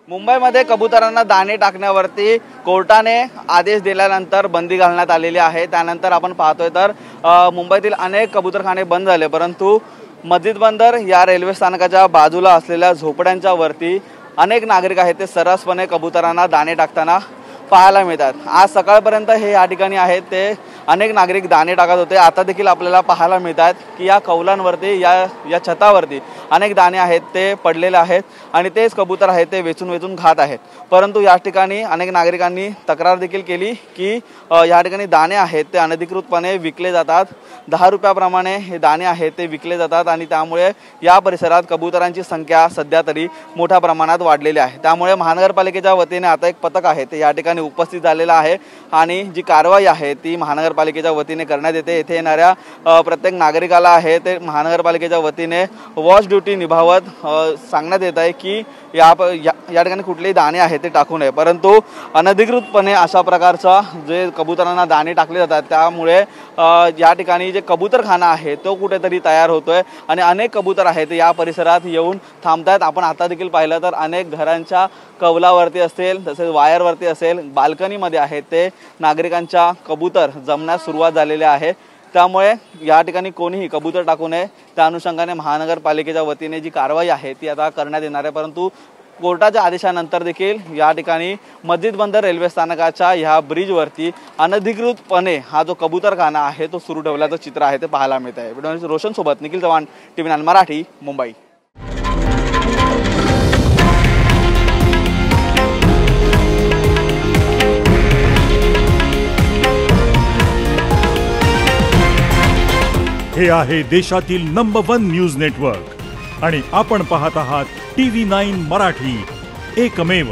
मुंबईमध्ये कबुतरांना दाणे टाकण्यावरती कोर्टाने आदेश दिल्यानंतर बंदी घालण्यात आलेली आहे। त्यानंतर आपण पाहतोय तर मुंबईतील अनेक कबूतरखाने बंद झाले, परंतु मस्जिद बंदर या रेल्वे स्थानकाच्या बाजूला असलेल्या झोपड्यांच्या वरती अनेक नागरिक आहेत ते सर्रासपणे कबुतरांना दाणे टाकताना पाहायला मिळतात। आज सकाळपर्यंत हे या ठिकाणी आहेत ते अनेक नागरिक दाणे टाकत होते। आता देखील आपल्याला पाहायला मिळतात की या कौलांवरती या छतावरती अनेक दाणे आहेत ते पडलेले आहेत आणि तेच कबूतर आहेत ते वेचून वेचून खात आहेत। परंतु या ठिकाणी अनेक नागरिकांनी तक्रार देखील केली की या ठिकाणी दाणे आहेत ते अनधिकृतपणे विकले जातात। 10 रुपयाप्रमाणे हे दाणे आहेत ते विकले जातात आणि त्यामुळे या परिसरात कबुतरांची संख्या सध्या तरी मोठ्या प्रमाणात वाढलेली आहे। त्यामुळे महानगरपालिकेच्या वतीने आता एक पथक आहे ते या ठिकाणी उपस्थित झालेला आहे आणि जी कारवाई आहे ती महानगरपालिकेच्या वतीने करण्यात येते। येथे येणाऱ्या प्रत्येक नागरिकाला आहे ते महानगरपालिकेच्या वतीने वॉच ड्यूटी निभावत सांगण्यात येत आहे की या ठिकाणी कुठलेही दाणे आहेत ते टाकू नये। परंतु अनधिकृतपणे अशा प्रकारचा जे कबुतरांना दाणे टाकले जातात त्यामुळे या ठिकाणी जे कबूतरखाना आहे तो कुठेतरी तयार होतोय आणि अनेक कबूतर आहेत या परिसरात येऊन थांबतात। आपण आता देखील पाहिलं तर अनेक घरांच्या कौलावरती असेल तसेच वायरवरती असेल बाल्कनीमध्ये आहेत ते नागरिकांच्या कबूतर जमण्यास सुरुवात झालेली आहे। त्यामुळे या ठिकाणी कोणीही कबूतर टाकू नये त्या अनुषंगाने महानगरपालिकेच्या वतीने जी कारवाई आहे ती आता करण्यात येणार आहे। परंतु कोर्टाच्या आदेशानंतर देखील या ठिकाणी मस्जिद बंदर रेल्वे स्थानकाच्या ह्या ब्रिजवरती अनधिकृतपणे हा जो कबूतरखाना आहे तो सुरू ठेवल्याचं चित्र आहे ते पाहायला मिळत आहे। व्हिडिओ रोशन सोबत निखिल चव्हाण, TV9 मराठी, मुंबई। हे आहे देशातील नंबर 1 न्यूज नेटवर्क आणि आपण पाहत आहात TV9 मराठी, एकमेव।